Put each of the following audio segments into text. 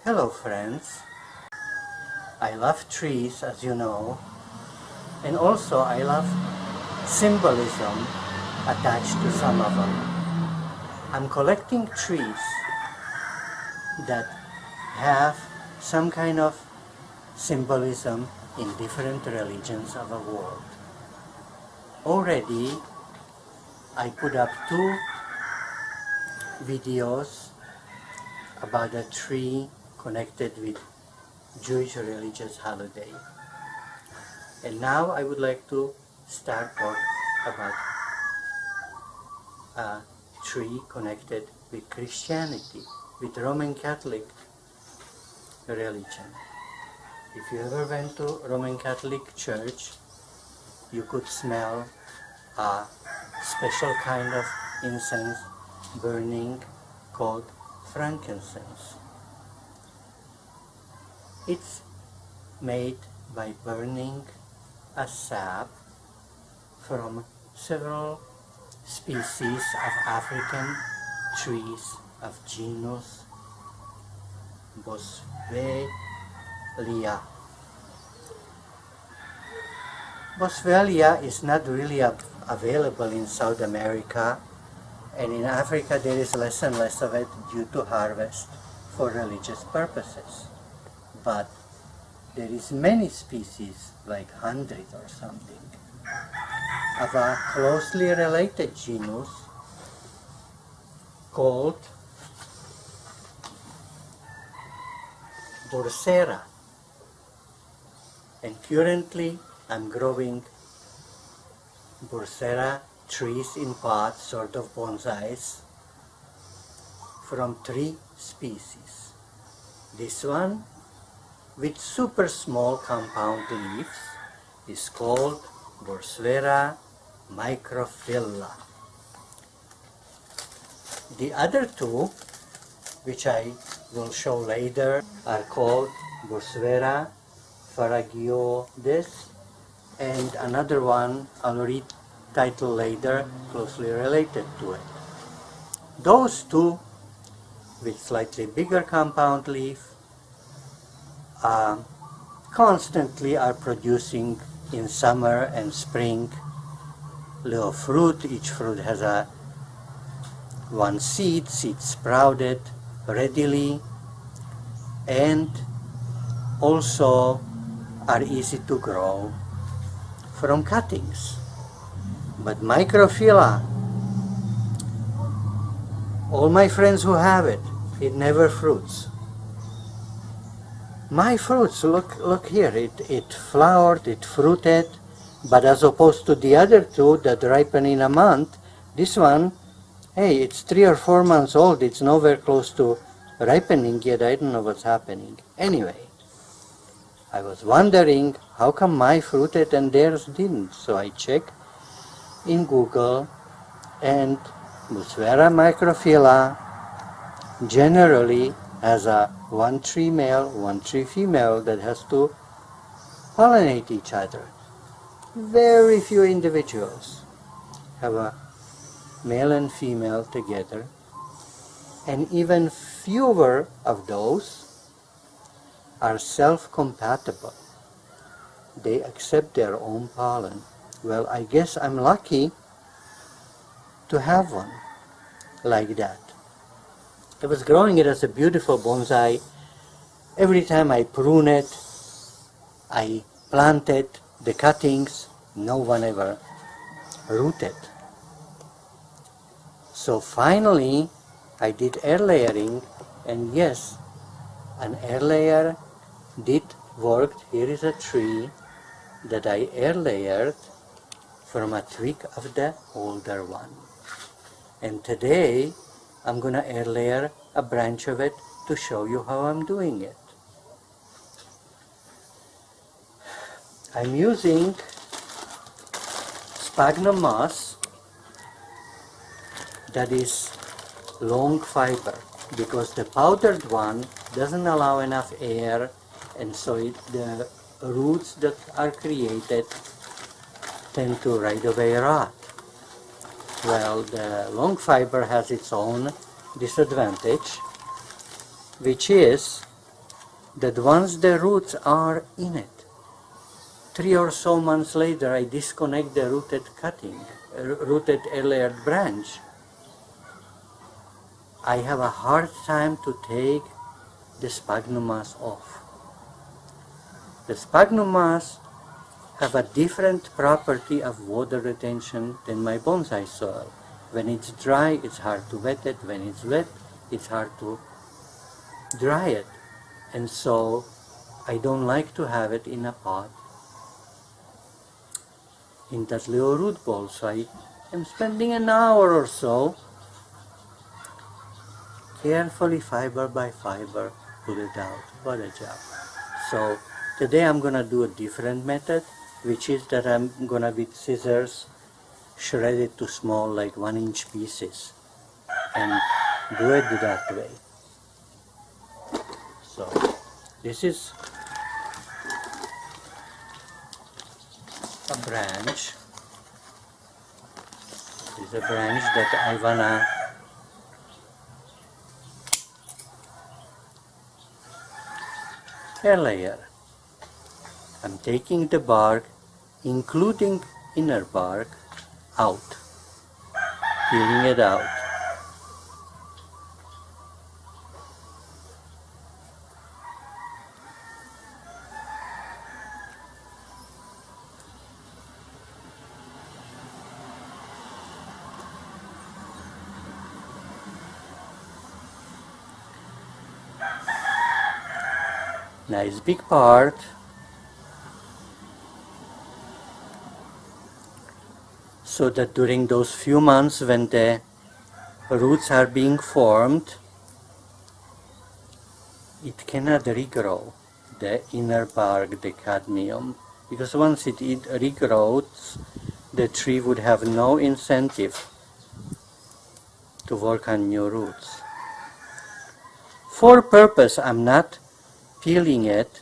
Hello friends, I love trees as you know, and also I love symbolism attached to some of them. I'm collecting trees that have some kind of symbolism in different religions of the world. Already I put up 2 videos about a tree connected with Jewish religious holiday. And now I would like to start talk about a tree connected with Christianity, with Roman Catholic religion. If you ever went to Roman Catholic Church, you could smell a special kind of incense burning called frankincense. It's made by burning a sap from several species of African trees of genus Boswellia. Boswellia is not really available in South America, and in Africa there is less and less of it due to harvest for religious purposes. But there is many species, like 100 or something, of a closely related genus called Bursera. And currently I'm growing Bursera trees in pots, sort of bonsais, from 3 species. This one, with super small compound leaves, is called Bursera microphylla. The other 2, which I will show later, are called Bursera fagaroides, and another one I'll read title later, closely related to it. Those 2 with slightly bigger compound leaf constantly are producing in summer and spring little fruit. Each fruit has one seed sprouted readily, and also are easy to grow from cuttings. But microphylla, all my friends who have it, it never fruits. My fruits, look here, it flowered, it fruited, but as opposed to the other 2 that ripen in a month, this one, hey, it's 3 or 4 months old, it's nowhere close to ripening yet. I don't know what's happening. Anyway, I was wondering how come my fruited and theirs didn't, so I checked in Google, and Boswellia microphylla generally has a 1 tree male, 1 tree female that has to pollinate each other. Very few individuals have a male and female together, and even fewer of those are self-compatible. They accept their own pollen. Well, I guess I'm lucky to have one like that. I was growing it as a beautiful bonsai. Every time I prune it, I planted the cuttings, no one ever rooted. So finally I did air layering, and yes, an air layer did work. Here is a tree that I air layered from a twig of the older one. And today I'm gonna air layer a branch of it to show you how I'm doing it. I'm using sphagnum moss that is long fiber, because the powdered one doesn't allow enough air, and so the roots that are created tend to right away rot. Well, the long fiber has its own disadvantage, which is that once the roots are in it, 3 or so months later I disconnect the rooted layered branch, I have a hard time to take the sphagnum mass off. The sphagnum mass have a different property of water retention than my bonsai soil. When it's dry, it's hard to wet it. When it's wet, it's hard to dry it. And so I don't like to have it in a pot in that little root ball. So I am spending an hour or so carefully, fiber by fiber, pull it out. What a job. So today I'm gonna do a different method, which is that I'm gonna with scissors shred it to small, like 1-inch pieces, and do it that way. So this is a branch. This is a branch that I wanna hair layer. I'm taking the bark, including inner bark, out, peeling it out. Nice big part. So that during those few months when the roots are being formed, it cannot regrow the inner bark, the cadmium, because once it regrows, the tree would have no incentive to work on new roots. For purpose, I'm not peeling it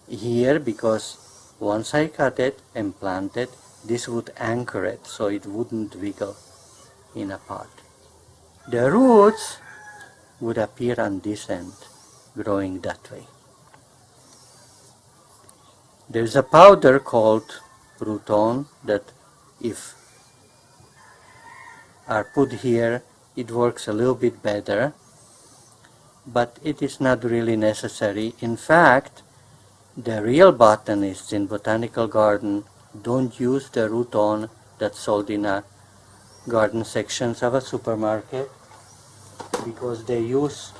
here, because once I cut it and plant it, this would anchor it so it wouldn't wiggle in a pot. The roots would appear on this end, growing that way. There's a powder called Ruton that if are put here, it works a little bit better, but it is not really necessary. In fact, the real botanists in botanical garden don't use the Ruton that's sold in a garden sections of a supermarket, because they use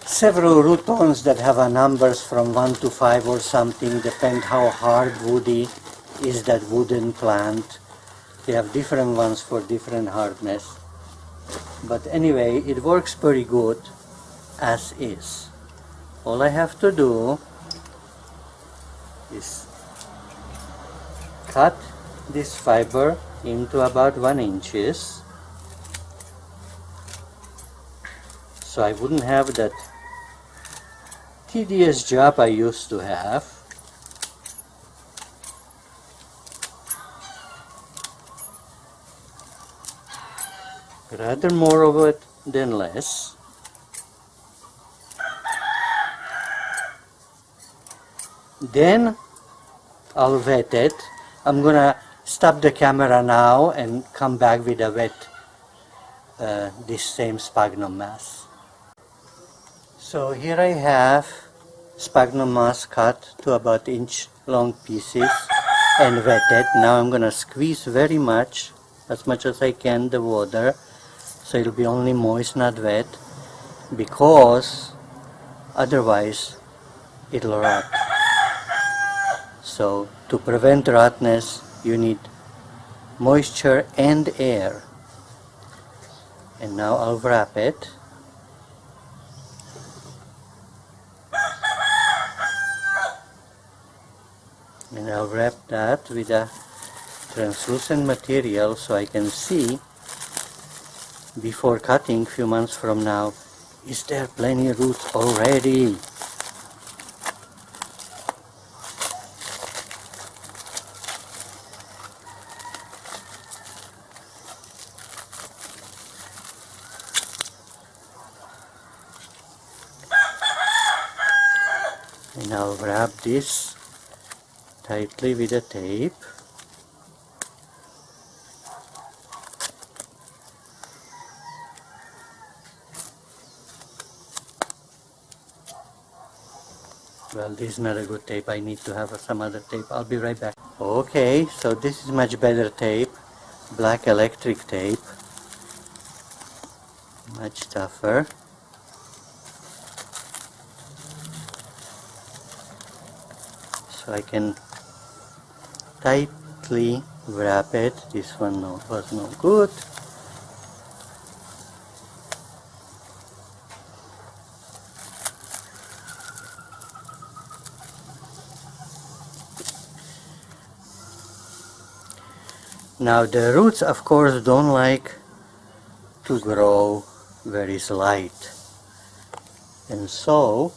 several Rutons that have a numbers from 1 to 5 or something, depend how hard woody is that wooden plant. They have different ones for different hardness. But anyway, it works pretty good as is. All I have to do is cut this fiber into about 1 inches, so I wouldn't have that tedious job I used to have. Rather more of it than less. Then I'll wet it. I'm gonna stop the camera now and come back with a wet this same sphagnum mass. So here I have sphagnum mass cut to about inch long pieces and wetted. Now I'm gonna squeeze very much, as much as I can, the water, so it'll be only moist, not wet, because otherwise it'll rot. So to prevent rotness, you need moisture and air. And now I'll wrap it. And I'll wrap that with a translucent material so I can see before cutting few months from now, is there plenty roots already? And I'll wrap this tightly with a tape. Well, this is not a good tape. I need to have some other tape. I'll be right back. Okay, so this is much better tape. Black electric tape. Much tougher. So I can tightly wrap it. This one was no good. Now the roots, of course, don't like to grow very slight, and so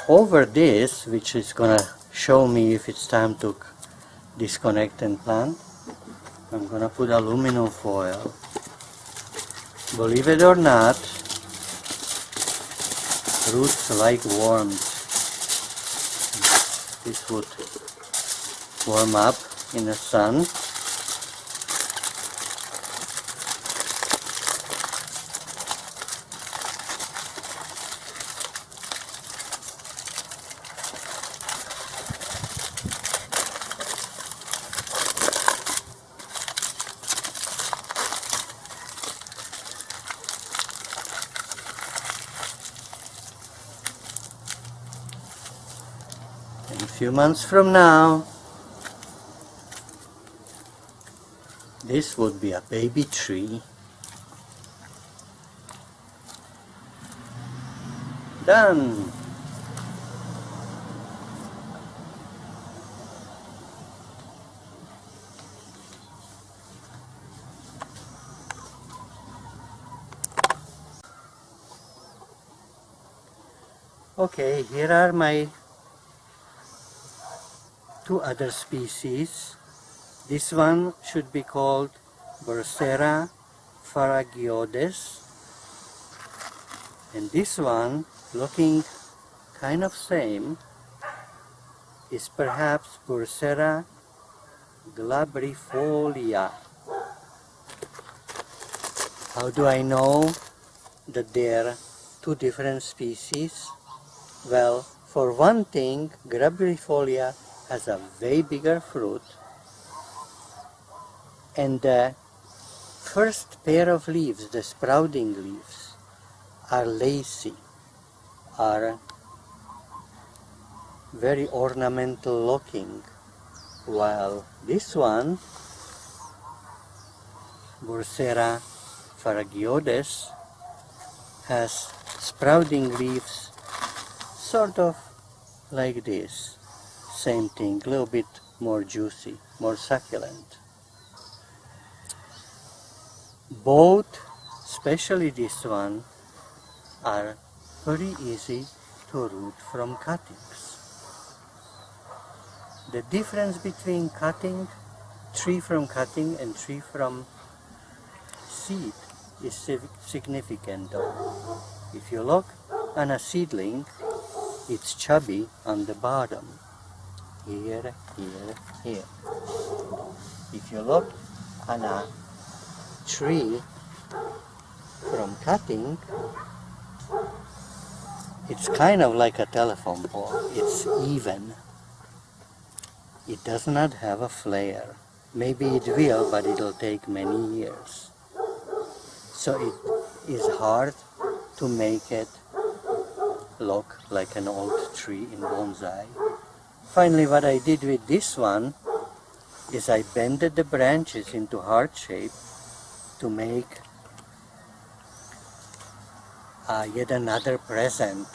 over this, which is gonna show me if it's time to disconnect and plant, I'm gonna put aluminum foil. Believe it or not, roots like worms. This would warm up in the sun. And a few months from now, this would be a baby tree. Done! Okay, here are my two other species. This one should be called Bursera fagaroides, and this one, looking kind of same, is perhaps Bursera glabrifolia. How do I know that they're two different species? Well, for one thing, glabrifolia has a way bigger fruit, and the first pair of leaves, the sprouting leaves, are lacy, are very ornamental looking, while this one, Bursera fagaroides, has sprouting leaves sort of like this. Same thing, a little bit more juicy, more succulent. Both, especially this one, are pretty easy to root from cuttings. The difference between cutting, tree from cutting and tree from seed is significant though. If you look on a seedling, it's chubby on the bottom. Here, here, here. If you look on a tree from cutting, it's kind of like a telephone pole. It's even. It does not have a flare. Maybe it will, but it'll take many years. So it is hard to make it look like an old tree in bonsai. Finally, what I did with this one is I bended the branches into heart shape to make yet another present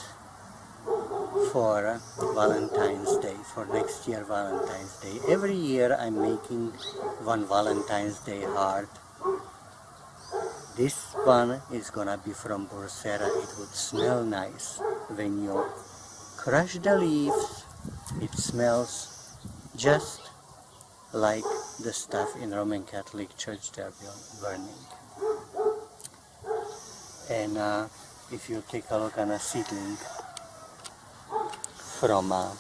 for Valentine's Day, for next year Valentine's Day. Every year I'm making one Valentine's Day heart. This one is gonna be from Bursera. It would smell nice. When you crush the leaves, it smells just like the stuff in Roman Catholic Church they're burning. And if you take a look on a seedling from a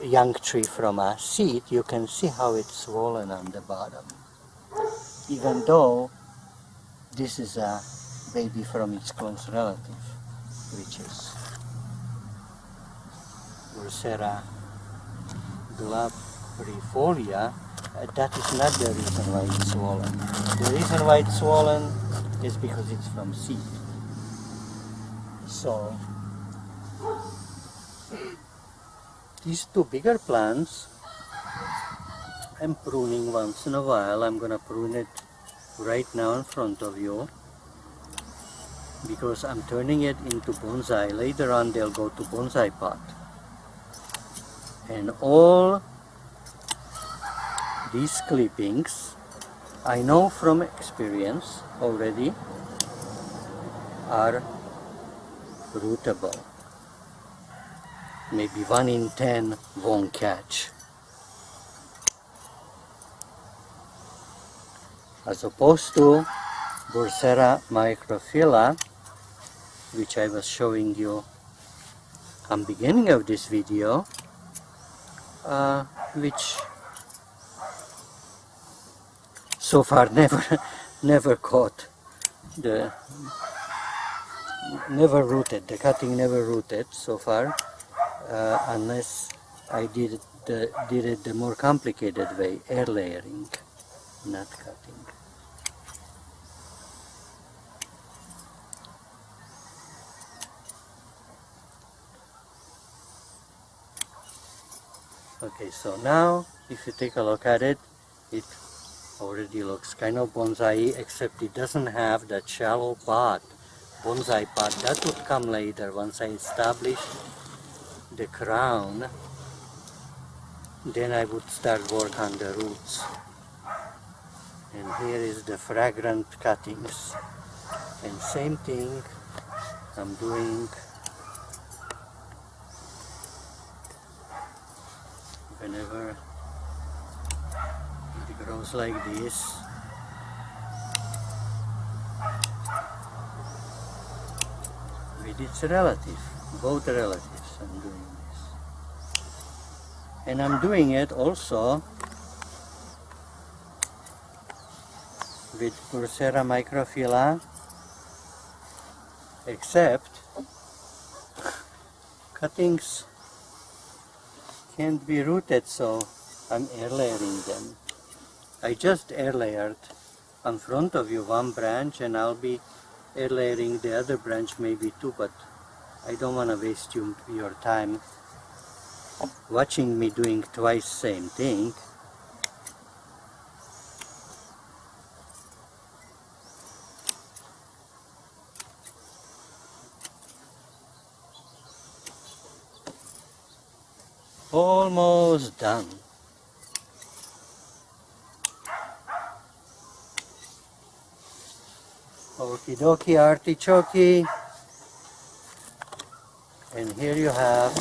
young tree from a seed, you can see how it's swollen on the bottom. Even though this is a baby from its close relative, which is Bursera glabrifolia, that is not the reason why it's swollen. The reason why it's swollen is because it's from seed. So these two bigger plants, I'm pruning once in a while. I'm gonna prune it right now in front of you because I'm turning it into bonsai. Later on they'll go to bonsai pot. And all these clippings, I know from experience already, are rootable. Maybe 1 in 10 won't catch. As opposed to Bursera microphylla, which I was showing you at the beginning of this video, which so far never caught, never rooted, the cutting never rooted so far, unless I did it the more complicated way, air layering, not cutting. Okay, so now if you take a look at it, it already looks kind of bonsai, except it doesn't have that shallow pot, bonsai pot. That would come later once I establish the crown. Then I would start work on the roots. And here is the fragrant cuttings. And same thing I'm doing whenever it grows like this. With its relative, both relatives, I'm doing this. And I'm doing it also with Bursera microphylla, except cuttings can't be rooted, so I'm air layering them. I just air layered in front of you one branch, and I'll be air layering the other branch maybe too, but I don't want to waste your time watching me doing twice same thing. Almost done. Okie dokie artichoke. And here you have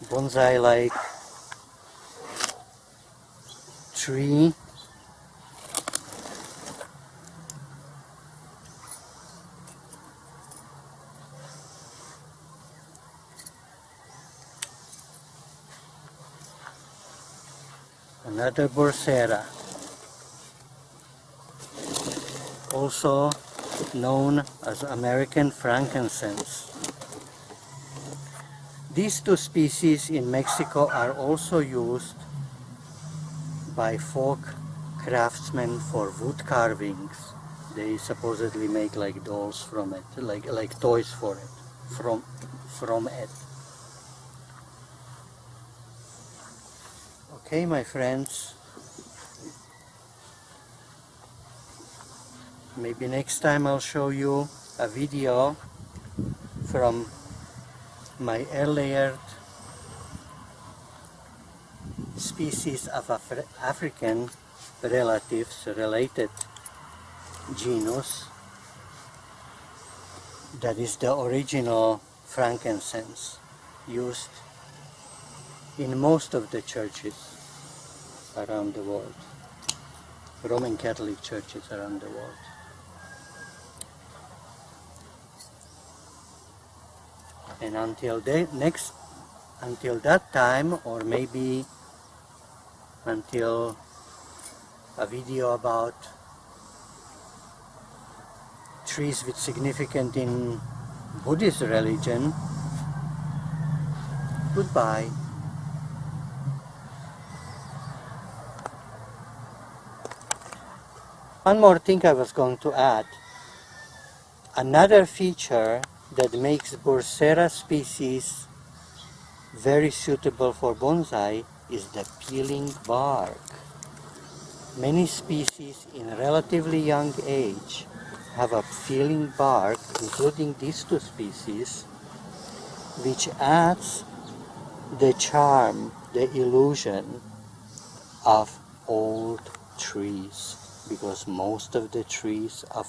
bonsai-like tree. Another Bursera, also known as American frankincense. These two species in Mexico are also used by folk craftsmen for wood carvings. They supposedly make like dolls from it, like toys for it, from it. Okay, my friends, maybe next time I'll show you a video from my air layered species of African relatives, related genus, that is the original frankincense used in most of the churches around the world, Roman Catholic churches around the world. And until that time, or maybe until a video about trees with significance in Buddhist religion, goodbye. One more thing I was going to add. Another feature that makes Bursera species very suitable for bonsai is the peeling bark. Many species in relatively young age have a peeling bark, including these two species, which adds the charm, the illusion of old trees, because most of the trees of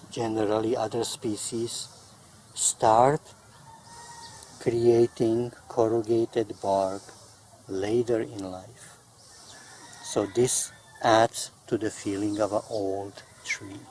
generally other species start creating corrugated bark later in life. So this adds to the feeling of an old tree.